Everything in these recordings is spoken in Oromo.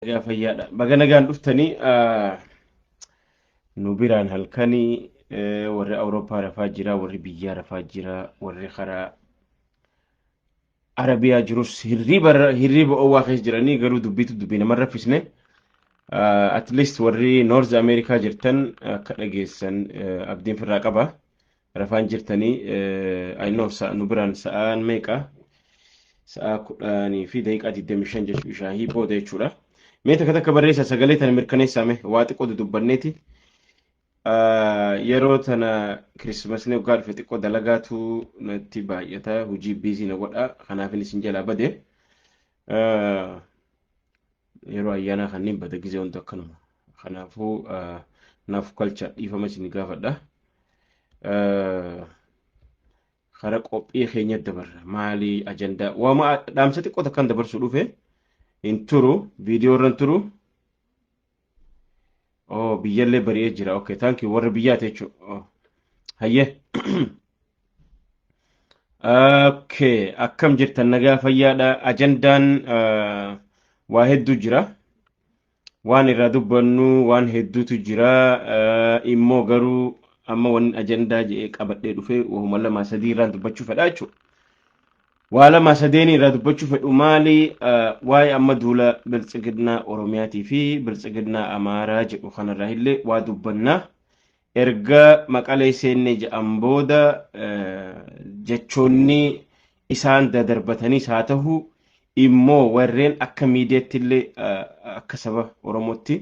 Ya fayyaadha. Baga nagaan dhuftanii nu biraan halkanii warri Awurooppaa rafaa jira, warri biyyaa rafaa jira, warri karaa Arabiyaa jirus hirriba oowwaa keessa jiranii garuu dubbii namarra raffisne. At least warri North America jirtan akka dhageessan abdiin firraa qaba. Rafaan jirtanii I know nu biraan sa'aan meeqa? Sa'a 10 fi daqiiqaa 25 jechuu shaahii booda jechuudha. Mee takka barreessa sagalee tana mirkaneessame waa xiqqoo dubbanneeti. Yeroo tana Kirismasni waggaa dhufe xiqqoo dalagaatu natti baay'ata hojii biizii na godha kanaaf isin jalaa bade. Yeroo ayyaanaa kanneen bada gizee wanti akkanuma. Kanaafuu naaf kalcha dhiifama isin gaafadha. Kara qophii keenya dabarra maali ajandaa waama dhaamsa xiqqoo takkan dabarsuu dhufe hin turu viidiyoo irraan turu. Oh biyyallee bari'ee jira. Okay, thank you warra biyyaati jechuudha. Hayyee. Okay, akkam jirtan nagaa fayyaadha. Ajandaan waa hedduu jira. Waan irraa dubbannu waan hedduutu jira. Immoo garuu amma waan ajandaa jedhee qabadhee dhufe waanuma lama sadii irraan dubbachuu fedha jechuudha. Waa lama sadeeni irraa dubbachuu fedhu maali? Waa'ee amma duula biltsiginnaa Oromiyaatii fi biltsiginnaa Amaaraa jedhu kanarraa illee waa dubbanna. Erga Maqalee seennee jedhan booda jechoonni isaan dadarbataniis haa ta'u immoo warreen akka miidiyaatti illee akka saba Oromootti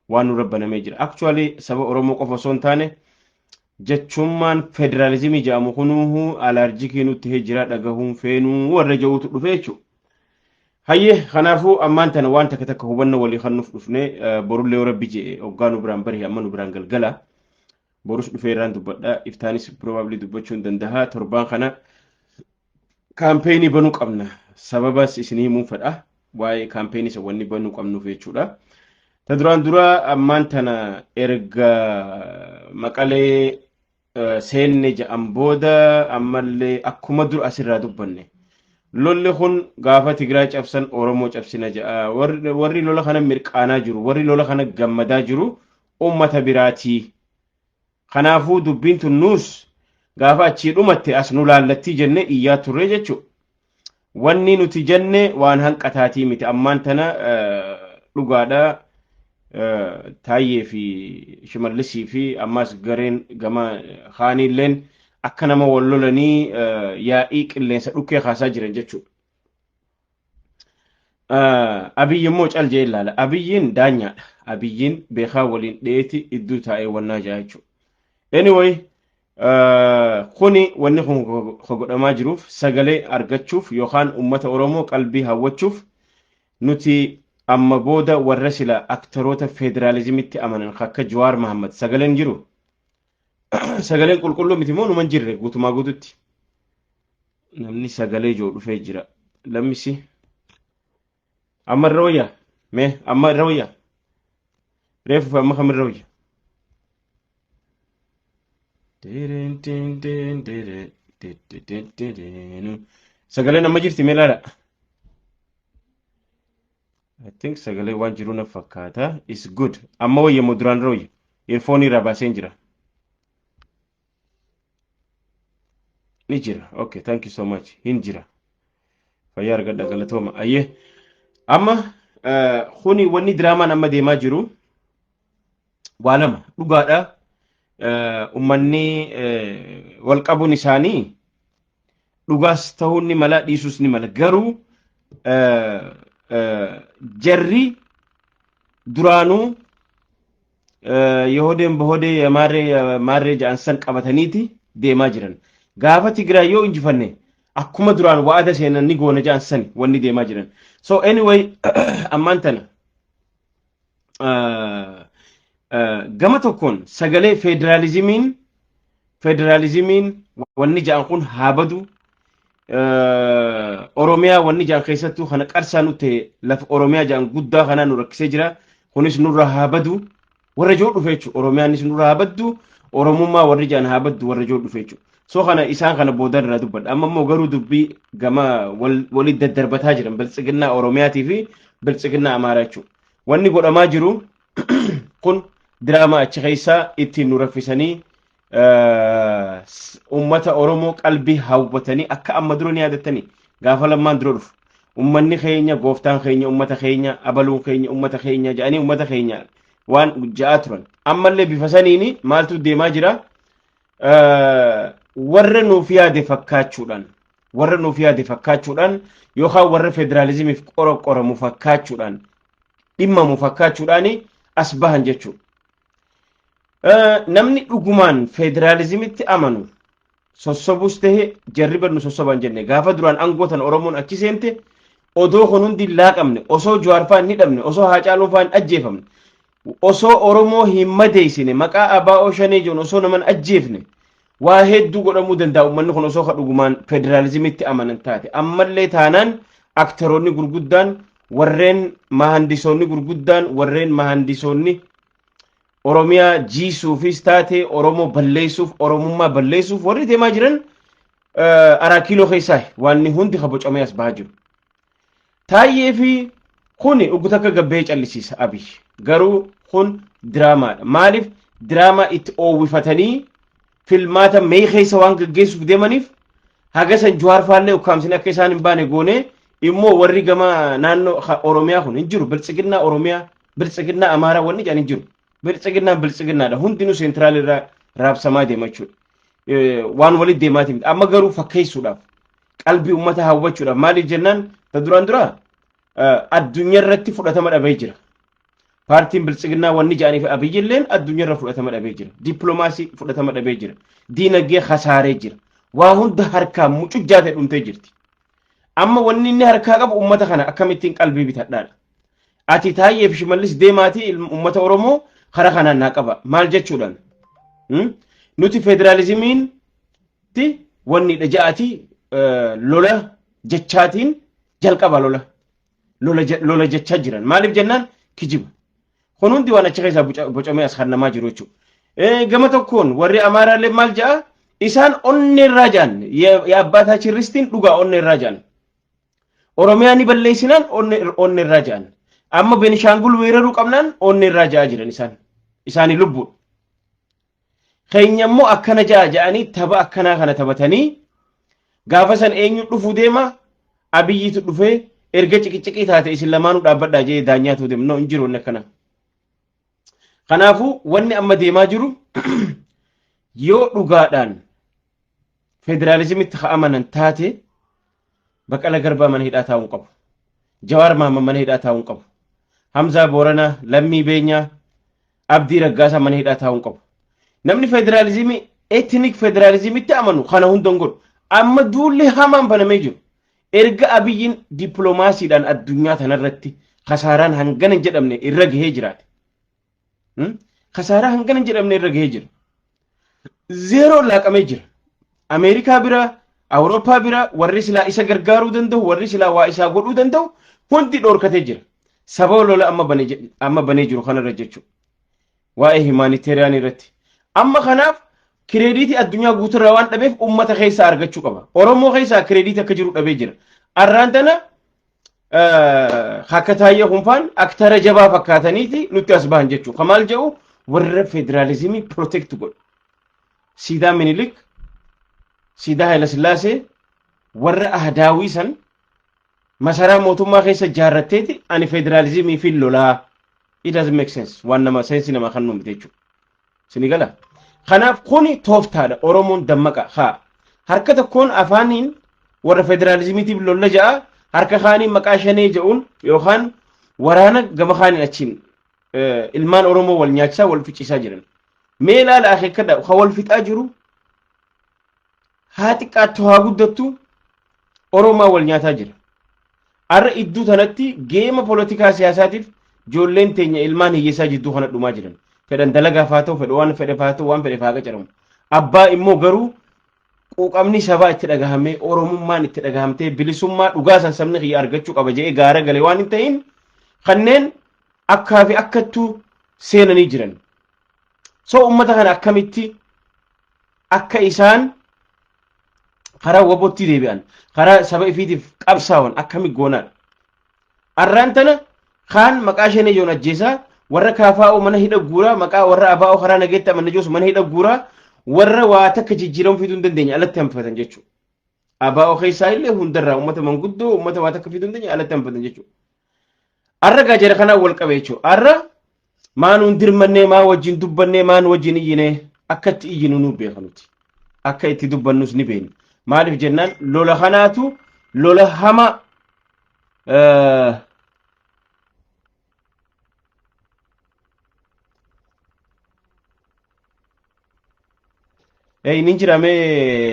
waan nu rabbanamee jira. Actually saba Oromoo qofa osoo hin taane jechummaan federaalizimii jedhamu kunuuhu alaarjikii nutti jira dhagahuun feenuu warra jawutu dhufe jechuudha. Hayyee kanaafuu ammaan tana waan takka hubannoo walii kennuuf dhufne borullee rabbi jedhe hoggaa nu biraan bari amma nu biraan galgala. Borus dhufee irraan dubbadha iftaanis probably dubbachuu hin danda'a torbaan kana kaampeenii banuu qabna sababas isinii himuun fedha waa'ee kaampeenii isa wanni banuu qabnuuf jechuudha. Ta duraan dura ammaan tana erga Maqalee seenne jedhan booda ammallee akkuma dur asirraa dubbanne lolli kun gaafa Tigraay cabsan Oromoo cabsina jedha warri lola kana mirqaanaa jiru warri lola kana gammadaa jiru ummata biraatii. Kanaafuu dubbiin tun nuus gaafa achii dhumatte as nu laallattii jenne iyyaa turre jechuudha. Wanni nuti jenne waan hanqataatii miti ammaan tana dhugaadha. Taayyee fi Shimallisii fi ammas gareen gama Haaniilleen akka nama wal lolanii yaa'ii qilleensa dhukkee kaasaa jiran jechuudha. Abiyyi immoo cal jee ilaala. Abiyyiin daanyaadha. Abiyyiin beekaa waliin dheeti iddoo taa'ee wannaa jaa jechuudha. Anyway, kuni wanni kun godhamaa jiruuf sagalee argachuuf yookaan uummata Oromoo qalbii hawwachuuf nuti amma booda warra sila aktaroota federaalizimitti amanan akka Jawaar Mohaammed sagaleen jiru. Sagaleen qulqulluu miti moo numan jirre guutumaa guututti. Namni sagalee joo dhufee jira. Lammisi. Amma irra wayyaa. Mee amma irra wayyaa. Reefu amma kam irra wayyaa. Sagaleen amma jirti mee laala. I think sagalee waan jiru na fakkaata. It's good. Amma wayya moo duraan wayya. Earphone irraa baaseen jira. Ni jira. Okay, thank you so much. Hin jira. Fayyaa argadha galatooma. Ayyee. Amma kuni wanni diraamaan amma deemaa jiru waa lama dhugaadha. Ummanni wal qabuun isaanii dhugaas ta'uun ni mala dhiisuus ni mala garuu jarri duraanuu Yahodeen bahodee maarree ja'ansan qabataniiti deemaa jiran. Gaafa Tigraay yoo injifanne akkuma duraan wa'ada seenan ni goona ja'ansan wanni deemaa jiran. So anyway ammaan tana gama tokkoon sagalee federaalizimiin wanni ja'an kun haa badu. Oromiyaa wanni ja'an keessattuu kana qarsaa nuti lafa Oromiyaa ja'an guddaa kanaa nu rakkisee jira. Kunis nurra haa badu. Warra joo dhufe jechuudha. Oromiyaanis nurra haa baddu. Oromummaa warri ja'an haa baddu warra joo dhufe jechuudha. So kana isaan kana booda irraa dubbadha. Amma immoo garuu dubbii gama walitti daddarbataa jiran biltsiginnaa Oromiyaatii fi biltsiginnaa Amaaraa jechuudha. wanni godhamaa jiru kun diraamaa achi keessaa ittiin nu raffisanii ummata Oromoo qalbii hawwatanii akka amma dura ni yaadatanii gaafa lammaan dura dhufu ummanni keenya gooftaan keenya ummata keenya abaluun keenya ummata keenya jedhanii ummata keenya waan ja'a turan ammallee bifa saniini maaltu deemaa jira warra nuuf yaade fakkaachuudhaan yookaan warra federaalizimiif qoramu fakkaachuudhaan dhimmamu fakkaachuudhaan as bahan jechuudha. Namni dhugumaan federaalizimitti amanu sossobus ta'e jarriban nu sossoban jenne gaafa duraan angootan Oromoon achi seente odoo kun hundi laaqamne osoo Jawaarfaan ni dhabne osoo Haacaaluufaan ajjeefamne osoo Oromoo hin madeessine maqaa ABO shanee jiruun osoo naman ajjeefne waa hedduu godhamuu danda'a uummanni kun osoo dhugumaan federaalizimitti amanan taate ammallee taanaan aktaroonni gurguddaan warreen mahandisoonni gurguddaan warreen mahandisoonni Oromiyaa jiisuufis taate Oromoo balleessuuf Oromummaa balleessuuf warri deemaa jiran araa kiiloo keessaa waan hundi kabocamee as bahaa jiru. Taayyee fi kuni uggata akka gabbee callisiisa Abiy garuu kun diraamaadha. Maaliif diraamaa itti oowwifatanii filmaata mee keessa waan gaggeessuuf deemaniif haga san Jawaarfaallee ukkaamsanii akka isaan hin baane goone immoo warri gama naannoo Oromiyaa kun hin jiru biltsiginnaa Oromiyaa biltsiginnaa Amaaraa wanni jedhan hin jiru. biltsiginnaadha hundinuu seentiraal irraa raabsamaa deema jechuudha. Waan walitti deemaatii miti amma garuu fakkeessuudhaaf qalbii uummata hawwachuudhaaf maaliif jennaan ta duraan dura addunyaa irratti fudhatama dhabee jira. Paartiin biltsiginnaa wanni jedhaniif Abiyyilleen addunyaa irra fudhatama dhabee jira. Dippiloomaasii fudhatama dhabee jira. Diinagdee khasaaree jira. Waa hunda harkaa mucuccaa ta'e dhumtee jirti. Amma wanni inni harkaa qabu uummata kana akkamittiin qalbii bitadhaadha. Ati Taayyeef Shimallis deemaatii uummata Oromoo kara kanaan naa qaba maal jechuudhaan nuti federalizimiin ti wanni dhaja'ati lola jechaatiin jalqaba lola jechaa jiran maaliif jennaan kijiba kun hundi waan achi keessaa bocamee as hannamaa jiru jechuudha. Gama tokkoon warri Amaaraallee maal ja'a isaan onneerraa ja'an yaabbaataa chirristiin dhugaa onneerraa ja'an Oromiyaa ni balleessinaan onneerraa ja'an. Amma Benishangul weeraruu qabnaan onneerraa ja'a jiran isaanii lubbuudha. Keenya immoo akkana ja'a ja'anii tapha akkanaa kana taphatanii gaafa san eenyu dhufuu deema Abiyyiitu dhufee erga ciqiciqii taate isin lamaanuu dhaabbadhaa jee daanyaatu deema no hin jiru wanni akkana. Kanaafuu wanni amma deemaa jiru yoo dhugaadhaan federaalizimitti amanan taate Baqqala Garbaa mana hidhaa taa'uun qabu. Jawaar Mahammad mana hidhaa taa'uun qabu. Hamza Boorana, Lammii Beenyaa, Abdii Raggaasaa mana hidhaa taa'uun qabu. Namni federalizimii ethnic federalizimitti amanu kana hundan godhu amma duulli hamaan banamee jiru. Erga Abiyyiin dippiloomaasiidhaan addunyaa tanarratti kasaaraan hangana hin jedhamne irra gahee jiraate. Kasaaraa hangana hin jedhamne irra gahee jira. Zeeroo laaqamee jira. Ameerikaa bira, Awurooppaa bira warri silaa isa gargaaruu danda'u, warri silaa waa isaa godhuu danda'u hundi dhorkatee jira. Sababa lola amma banee jiru kanarra jechuudha. Waa'ee humanitarian irratti. Amma kanaaf kireeditii addunyaa guuturraa waan dhabeef uummata keessaa argachuu qaba. Oromoo keessaa kireeditii akka jiru dhabee jira. Arraan tana akka Taayyee Hunfaan aktara jabaa fakkaataniiti nutti as bahan jechuudha. Kamaal jedhu warra federalizimii protect godhu. Siidaa Minilik, Siidaa Hayilasillaasee warra ahdaawii san masaraa mootummaa keessa jaarratteeti ani federalizimii fi lolaa. It doesn't make sense. Waan nama seensi nama kan nuumte jechuudha. Sinigala. Kanaaf kuni tooftaadha. Oromoon dammaqa haa. Harka tokkoon afaaniin warra federalizimiitiif lolla ja'a harka kaaniin maqaa shanee jedhuun yookaan waraana gama kaaniin achiin ilmaan Oromoo wal nyaachisaa wal ficciisaa jiran. Mee ilaala akeekkadha ka wal fixaa jiru haa xiqqaattu haa guddattu Oromoo wal nyaataa jira. Arra idduu tanatti geema poolitikaa siyaasaatiif ijoolleen teenya ilmaan hiyyeessaa jidduu kana dhumaa jiran. Fedhan dalagaaf haa ta'u fedha waan fedhe haa ta'u waan fedhe haa qacaramu. Abbaa immoo garuu quuqamni sabaa itti dhagahamee Oromummaan itti dhagahamtee bilisummaa dhugaa san sabni kiyya argachuu qaba jedhee gaara galee waan hin ta'in kanneen akkaa fi akkattuu seenanii jiran. So ummata kana akkamitti akka isaan karaa wabootti deebi'an karaa saba ifiitiif qabsaa'an akkami goonaadha. Arraan tana خان مقاشين يجون الجيسا ورا كافاو من هيدا غورا مقا ورا اباو خرا نجيت من جوس من هيدا غورا ورا واتك جيجيرون في دون دنيا على تنفتن جيتشو اباو خيسا اللي هندرا امه من غدو امه واتك في دون دنيا على تنفتن جيتشو ارغا جير خنا ولقبيچو ار ما نندر مني ما وجين دبني ما وجين يني اكت ينونو بيخنوتي اكايتي دبنوس نيبين مالف جنان لولا خناتو لولا هما اي نينجرا مي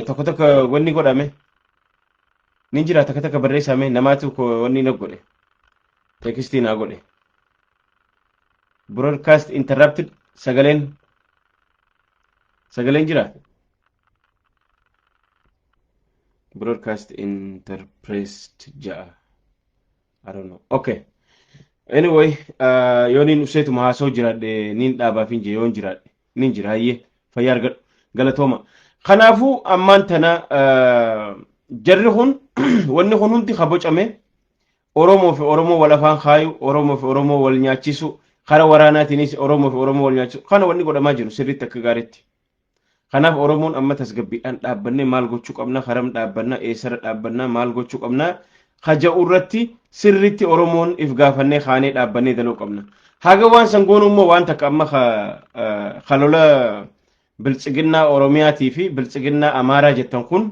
توكو توكو وني غودا مي نينجرا تكا تكا بريسا مي نماتو كو وني نغودي تكستينا غودي broadcast interrupted sagalen jira broadcast interpressed ja I don't know okay anyway yonin usetu mahaso jirade nin daba finje yon jirade nin jiraye fayar galatoma khanafu amantana jarrihun wonni hununti khabocame oromo wala fan khayu oromo wal nyachisu khara warana tinis oromo wal nyachisu khana wonni goda majiru sirri takgaretti khanaf oromon amma tasgabbi an dabbanne mal gochu qabna kharam dabbanna esar dabbanna mal gochu qabna khaja urratti sirritti oromon ifgafanne khane dabbanne dalo qabna haga wan sangonu mo wan takamma khalola bilcigina oromiyati fi bilcigina amara jettan kun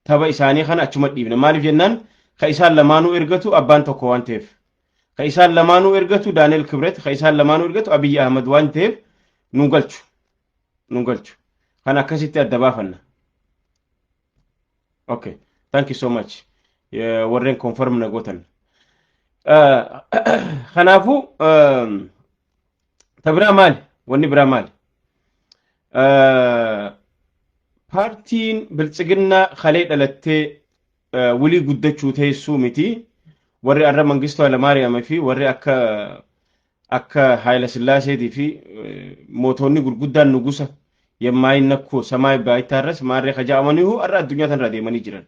taba isani khana achuma dibne malif jennan kaisan lamanu irgatu abban tokko wantef kaisan lamanu irgatu daniel kibret kaisan lamanu irgatu abiy ahmad wantef nungalchu kana kasiti addabafanna okay thank you so much warren confirm na gotan khanafu tabra mal woni bra mal partiin bilcigina khalid alatte wuli guddachu teessu miti warri arra mangisto ala mariam fi warri akka hayla sillase di fi motonni gurguddan nugusa yemaayinakko samay baaytaras maarre khajaamanihu arra addunya tan radeemani jiran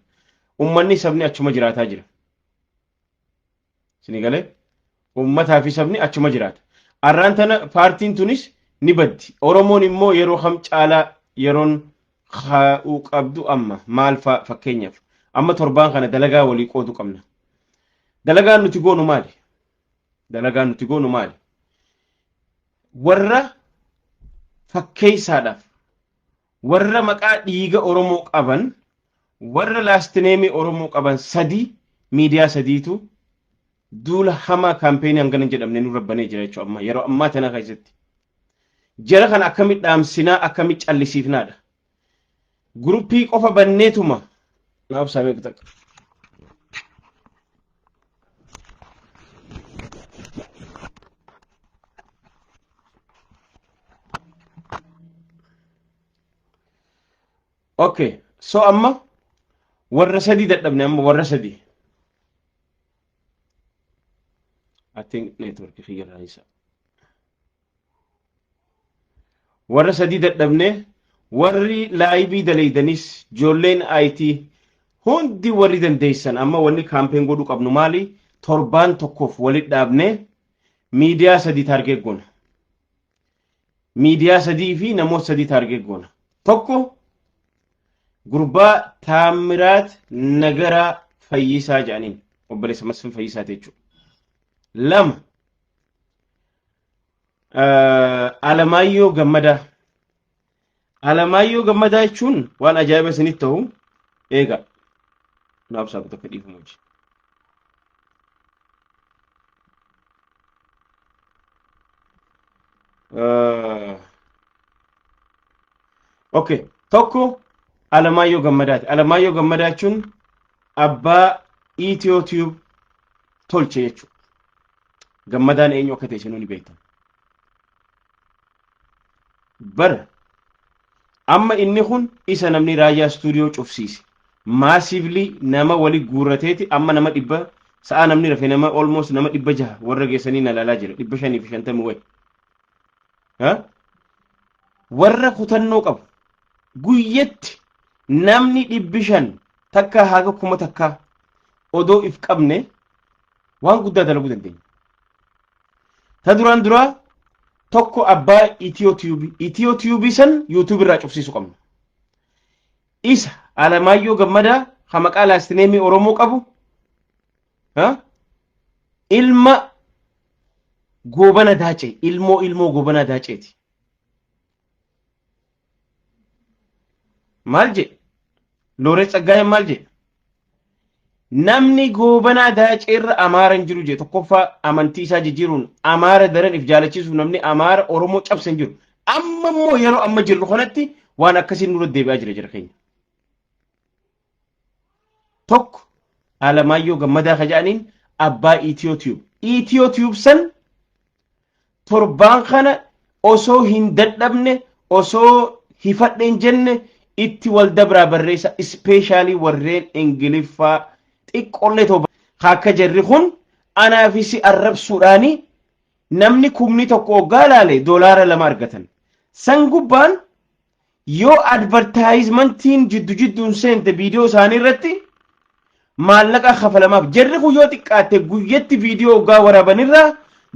ummanni sabni achuma jiraata jira sinigale ummata fi sabni achuma jiraata arran tana partiin tunis nibaddi oromon immo yero kham caala yeron khaa'u qabdu amma maal fakkeenyaf amma torban kana dalaga wali qoodu qabna dalaga nuti goonu maali warra fakkeeysaadhaaf warra maqaa dhiiga oromoo qaban warra laastineemi oromoo qaban sadi miidiyaa sadiitu duula hamaa kaampeenii hangana jedhamne nu rabbanee jira jechuudha amma yeroo ammaa tana keessatti jara kana akkamitti dhaamsinaa akkamitti callisiifnaadha gruppii qofa banneetuma naaf saamee kutak okay so amma warra sadi dadhabne amma warra sadi I think network figure raisa warra sadi dadhabne warri live dalaydanis jolleen IT hundi warri dandeessan amma wanni campaign godhu qabnu maali torban tokkoof walit dhaabne media sadi target gona media sadi fi namoota sadi target gona tokko gurba taamirat nagara fayyisaa jaanin obboleessa masfin fayyisaa teechu lama alamayyo gammada jechuun waan ajaa'iba isinitti ta'u eega naaf saabu tokko dhiifamuuji okay tokko alamayyo gammada jechuun abbaa ETOTube tolche jechuudha gammadaan eenyu akka ta'e isinuu ni beektan bara amma inni kun isa namni raayyaa studio cufsiise massively nama wali guurateeti amma nama dhibba sa'a namni rafe nama almost nama 600 warra geessanii na laalaa jira 550 way warra kutannoo qabu guyyetti namni 500 takka haga kuma takka odoo if qabne waan guddaa dalaguu dandeenya تدران درا توكو أبا إتيو تيوبي سن يوتيوب راجع في سوقم إيش على ما يو جمدا خمك على استنامي أوروموك أبو ها إلما غوبنا داچي إلمو غوبنا داچيتي مالجي لوريس أجاي مالجي namni goobana daacirra amaaran jiru je tokkoffaa amantii isaa jijjiiruun amaara daran if jaalachiisu namni amaara oromoo cabsan jiru amma immoo yeroo amma jirru kanatti waan akkasiin nurra deebi'aa jira keenya tokko Alamaayyoo Gammadaa kaja'aniin abbaa Itiyoo san torbaan kana osoo hin dadhabne osoo hifadheen jenne itti wal dabraa barreessa especially warreen ingiliffaa xiqqollee toba akka jarri kun anaafisi arrabsuudhaani namni kumni tokko oggaa laale doolaara 2 argatan san gubbaan yoo advertisementiin jidduun seente viidiyoo isaanii irratti maallaqa kafalamaaf jarri kun yoo xiqqaate guyyatti viidiyoo oggaa waraabanirraa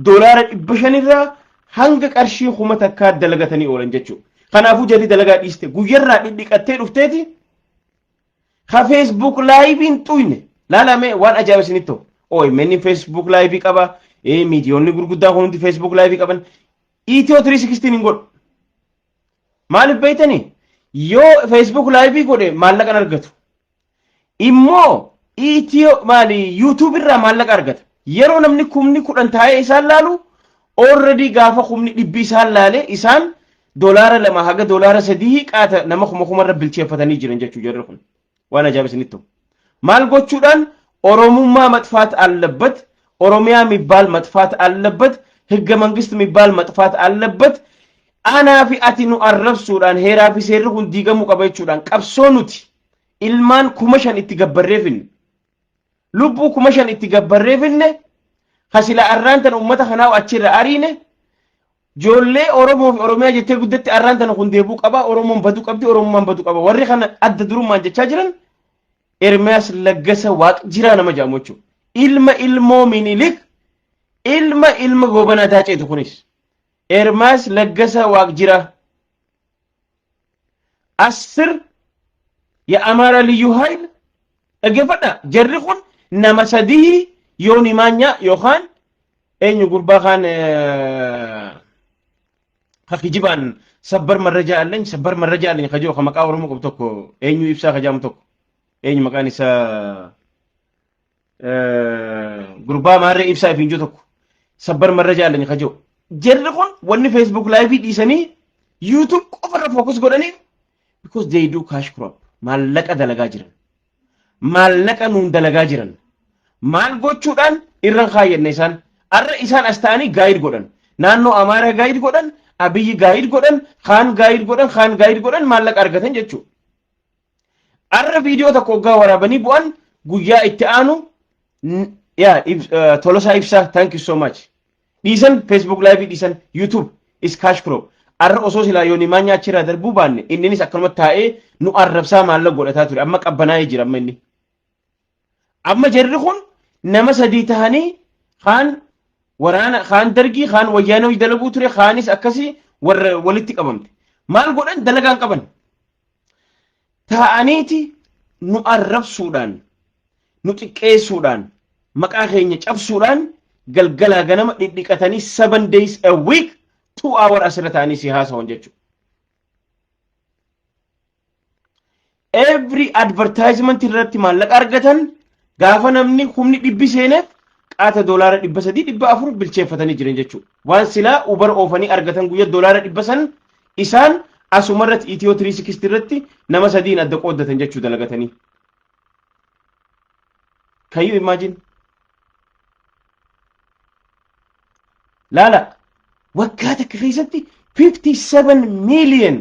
doolaara 500 irraa hanga qarshii 1000 takkaa dalagatanii oolan jechuudha kanaafuu jarri dalagaa dhiiste guyyarraa dhidhiqattee dhufteeti ka Facebook live tuyne laalame waan ajaa'ibasinitto oy menni Facebook live qaba miidiyoonni gurguddaa hundi Facebook live qaban Itiyoo 316 hin godhu maaliif beeytanii yoo Facebook live godhe maallaqa argatu immoo Itiyoo maali YouTube irraa maallaqa argata yeroo namni kumni 10 taa'ee isaan laalu already gaafa kumni 100 isaan laale isaan doolaara 2 haga doolaara 3 qaata nama kuma bilcheeffatanii jiran jechuu jarri kun waan ajaa'ibasinitto ማል ጎቹዳን ኦሮሙማ መጥፋት አለበት ኦሮሚያ የሚባል መጥፋት አለበት ህገ መንግስት የሚባል መጥፋት አለበት አናፊ አቲኑ አረብሱዳን ሄራፊ ሴርሁን ዲገሙ ቀበቹዳን ቀብሶኑቲ ኢልማን ኩመሸን ኢትገበረፍን ልቡ ኩመሸን ኢትገበረፍን ኸሲላ አራንተን ኡመተ ኸናው አቺራ አሪነ ጆሌ ኦሮሞ ኦሮሚያ ጀቴ ጉደት አራንተን ሁንዴቡ ቀባ ኦሮሞን በዱ ቀብዲ ኦሮሞን በዱ ቀባ ወሪ ኸነ አደድሩ ማንጀቻ ጅረን ኤርሚያስ ለገሰ ዋቅ ጅራ ነመጃሞቹ ኢልሞ ሚኒሊክ ኢልመ ጎበና ዳጨቱ ኩኒስ ኤርሚያስ ለገሰ ዋቅ ጅራ 10 የአማራ ልዩ ኃይል እገፈዳ ጀርኹን ነመሰዲ ዮኒ ማኛ ዮኻን ኤኙ ጉርባኻን ከኺጅባን ሰበር መረጃ አለኝ ከጆ ከመቃወሩ ቆብቶኮ ኤኙ ይብሳ ከጃምቶኮ ኤኝ መቃኒሳ ጉርባ ማረ ኢብሳ ፊንጆ ተኩ ሰበር መረጃ አለኝ ከጆ ጀርኹን ወኒ ፌስቡክ ላይቭ ዲሰኒ ዩቲዩብ ቆፈረ ፎከስ ጎደኒ because they do cash crop ማለቀ ደለጋ ጅረን ማለቀ ኑን ደለጋ ጅረን ማል ጎቹዳን ኢረን ካየነ ኢሳን አረ ኢሳን አስታኒ ጋይድ ጎደን ናኖ አማራ ጋይድ ጎደን አብይ ጋይድ ጎደን ካን ጋይድ ጎደን ማለቀ አርገተን ጀቹ አረ ቪዲዮ ተቆጋ ወራበኒ ቡአን ጉያ ኢትአኑ ያ ቶሎሳ ኢብሳ thank you so much ዲሰን ፌስቡክ ላይቭ ዲሰን ዩቲዩብ is cash crop አረ ኦሶ ሲላ ዮኒ ማኛ ቺራ ደርቡ ባን ኢንኒስ አከመ ታኤ ኑ አረብሳ ማለ ጎደታ ቱሪ አማ ቀበናይ ጅራመኒ አማ ጀርኹን ነመሰዲ ታኒ ኻን ወራና ኻን ደርጊ ኻን ወያነው ይደለቡ ቱሪ ኻኒስ አከሲ ወልቲ ቀበምት ማል ጎደን ደለጋን ቀበን ታአኒቲ ኑ አረብሱዳን ኑ ጥቄሱዳን መቃኸኝ ጨብሱዳን ገልገላ ገነመ ዲዲቀተኒ 7 days a week 2 hour asratani sihasa honjechu every advertisement irratti mallaq argatan gaafa namni humni dibbi seenef qaata doolaara 300 400 bilcheeffatanii jiran jechu waan sila uber ofani argatan guyya doolaara 100 isaan asumarrat Itiyoo 360 irratti nama sadiin adda qoodatan jechu dalagatanii can you imagine lala وكاتا كفيزتي 57 million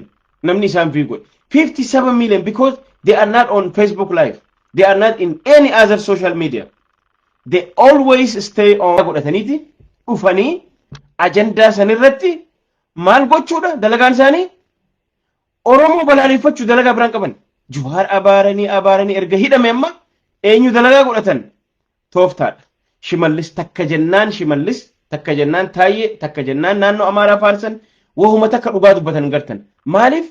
namni isaan fi god 57 million because they are not on Facebook live they are not in any other social media they always stay on godataniti ufani agenda sanirratti mal gochuudha dalagaan isaanii oromo balalifachu dalaga biran qaban juhar abarani erga hidame amma eenyu dalaga godatan tooftaadha shimallis takka jennaan shimallis takka jennaan taayye takka jennaan naannoo amaaraa faarsan wahuma takka dhugaa dubbatan gartan maaliif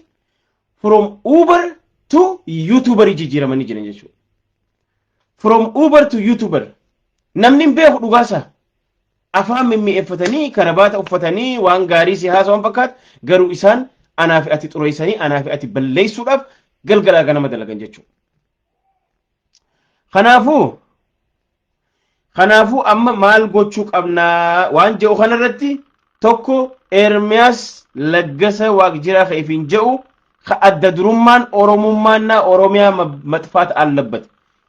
from Uber to YouTuber jijjiiramanii jiran jechuudha. From Uber to YouTuber namni beeku dhugaasa afaan mimmi'effatanii karabaata uffatanii waan gaarii si haasawwan fakkaat garuu isaan anaa fi ati xureessanii anaa fi ati balleessuudhaaf galgalaa ganama dalagan jechuudha. Kanaafuu amma maal gochuu qabnaa waan jedhu kanarratti tokko Ermiyaas Laggasa Waaqjiraa ka'eefin jedhu adda durummaan Oromummaanna Oromiyaa matfaata አለበት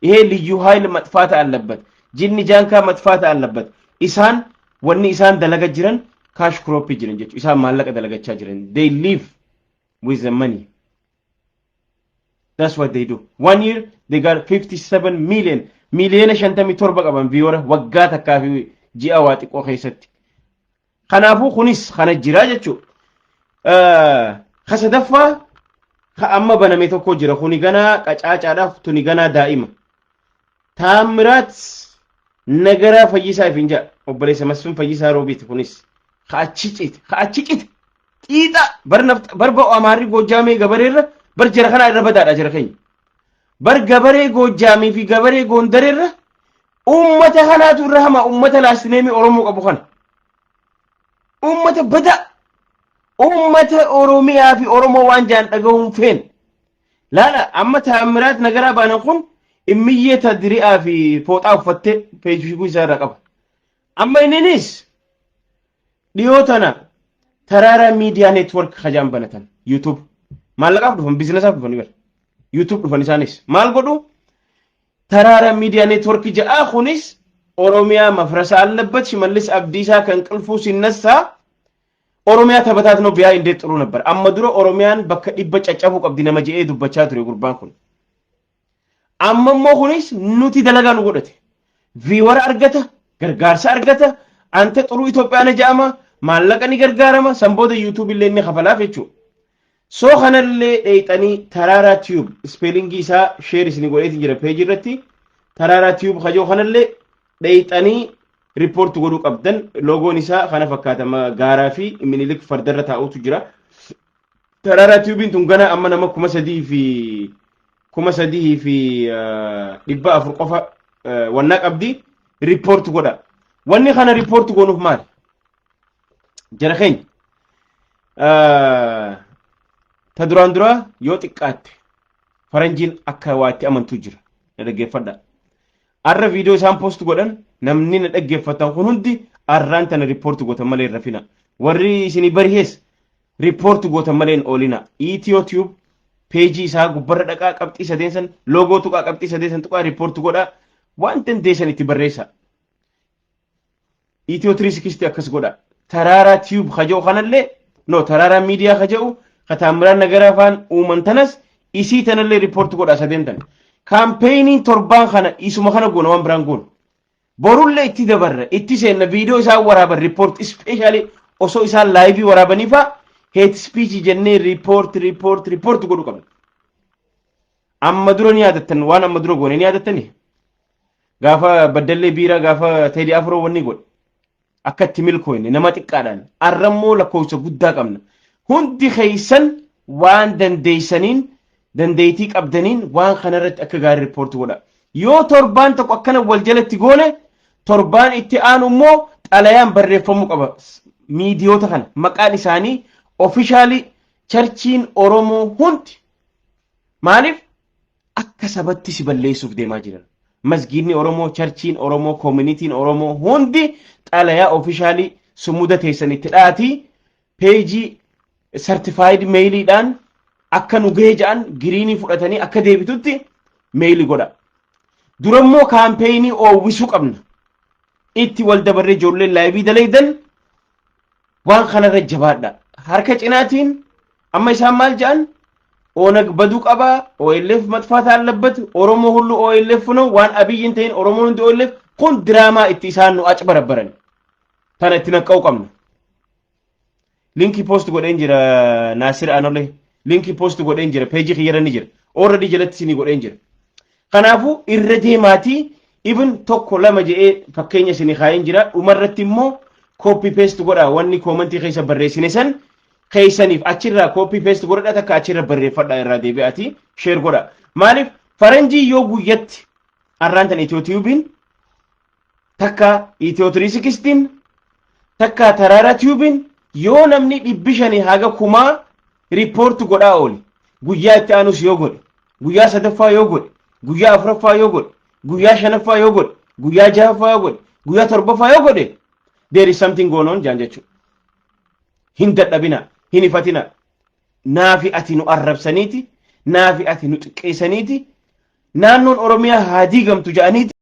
ይሄ ልዩ ኃይል matfaata አለበት jinni jaankaa matfaata አለበት isaan wanni isaan dalaga jiran cash crop jiran jechuudha isaan maallaqa dalagachaa jiran they live with the money that's what they do 1 year they got 57 million miliyoona 57 qaban viyoora waggaa takkaa fi ji'a waa xiqqoo keessatti kanaafuu kunis kana jira jechuudha kasadaffaa amma baname tokko jira kuni ganaa qacaacaadhaaf tuni ganaa daa'ima taamiraat nagaraa fayyisaa finja obboleessa masfin fayyisaa roobiiti kunis ka'achicit xiixa barba amaarri gojaamee gabareerra bar jara kana irra badaadha jara keenya bar gabaree gojaamii fi gabaree gondareerra ummata kanaatu irra hama ummata laastineemi oromoo qabu kana ummata bada ummata oromiyaa fi oromoo waan jaan dhaga'uun feen laala amma taamiraat nagaraa baanan kun immiyyee tadri'aa fi fooxaa uffatte feesbuukii isaa irra qaba amma inninis dhiyootana taraara miidiyaa neetwork hajaan banatan YouTube maallaqaaf dhufan bizinesaaf dhufan bar YouTube dhufan isaanis maal godhu taraara miidiyaa neetwork ja'a kunis oromiyaa mafrasa አለበት ሽመልስ አብዲሳ ከእንቅልፉ ሲነሳ ኦሮሚያ ተበታት ነው ቢያ እንዴት ጥሩ ነበር አማ ድሮ ኦሮሚያን በከ ዲበ ጨጨፉ ቀብዲ ነመጀኤ ዱበቻ ትሪ ጉርባን ኩን አመሞ ሁኒስ ኑቲ ደለጋኑ ጎደተ ቪወር አርገተ ገርጋርሳ አርገተ አንተ ጥሩ ኢትዮጵያ ነጃማ ማለቀኒ ገርጋረማ ሰምቦደ ዩቲዩብ ለኔ ከፈላፈቹ ሶ ኸነለ ዴይጠኒ ተራራ ቲዩብ ስፔሊንግ ኢሳ ሼር ሲኒ ጎዴት ጅረ ፔጅ ረቲ ተራራ ቲዩብ ከጆ ኸነለ ዴይጠኒ report godhu qabdan logoon isaa kana fakkaatama gaaraa fi minilik fardarra taa'utu jira tarara tubin tun gana amma nama 3 fi dhibba afur qofa wanna qabdi report godha wanni kana report gonuuf maal jara keenya ta duraan dura yoo xiqqaatte faranjiin akka waatti amantu jira dhaggeeffadha arra video isaan post godhan namni na dhaggeeffatan kun hundi arraan tana report gootan malee rafina warri isini barihes report gootan malee olina ETOTube page isaa gubbarra dhaqaa qabxii sadeensan logo tuqaa qabxii sadeensan tuqaa report godha waan dandeessan itti barreessa ETO 360 akkas godha taraara tube khajoo kanalle no taraara media khajoo kataamraan nagara afaan uumantanas isii tanallee report godha sadeentan campaigning torban kana isuma kana goona waan biraan goona borulle itti dabarra itti seenna video isaa waraaban report especially osoo isaa live waraabanifa hate speech jennee report godhu qabna amma dura ni yaadattan waan amma dura goone ni yaadattani gaafa baddalle biira gaafa Teddy Afro wanni godhe akkatti milkooyne nama xiqqaadhaan arrammoo lakkoofsa guddaa qabna hundi keessan waan dandeessaniin dandeetii qabdaniin waan kanarratti akka gaarii report godha yoo torbaan tokko akkana wal jalatti goone torbaan itti aanu immoo xalayaan barreeffamuu qaba miidiyoota kana maqaan isaanii officially churchiin oromoo hundi maaliif akka sabatti si balleessuuf deemaa jiran masgiidni oromoo churchiin oromoo community'n oromoo hundi xalayaa officially sumuda teessanitti dhaati page certified mailiidhaan akka nu geejaan giriinii fudhatanii akka deebitutti mail godha durammoo campaigning oowwisuu qabna itti wal dabarre ijoollee live dalaydan waan kanarra jabaadha harka cinaatiin amma isaan maal jaan onag badu qaba OLF matfaata አለበት ኦሮሞ ሁሉ OLF ነው ዋን አብይን ተይን ኦሮሞ እንደ OLF kun drama itti isaan nu acbarabaran tana itti naqaw qabna linki post godhen jira Nasir Anole linki post godhen jira page khiyarani jira already jalatti sini godhen jira kanaafu irra deemaati even tokko lama jee fakkeenya sini khaayin jira umarratti immoo copy paste godha wanni commenti keessa barreessine san keeysaniif achirraa copy paste godha takka achirra barreeffadha irraa deebi'ati share godha maaliif faranjii yoo guyyatti arrantan Ethio-Tubin takka Ethio 316 takka Tarara Tubin yoo namni 500 haga kuma report godha oli guyyaa itti aanus yoo godhe guyyaa sadaffaa yoo godhe guyyaa afuraffaa yoo godhe guyyaa shanaffaa yoo godhe guyyaa jahaffaa yoo godhe guyyaa torbaffaa yoo godhe there is something going on jaan jechuudha hin dadhabina hin ifatina naafi ati nu arrabsaniiti naafi ati nu xiqqeessaniiti naannoon oromiyaa haa diigamtu ja'aniiti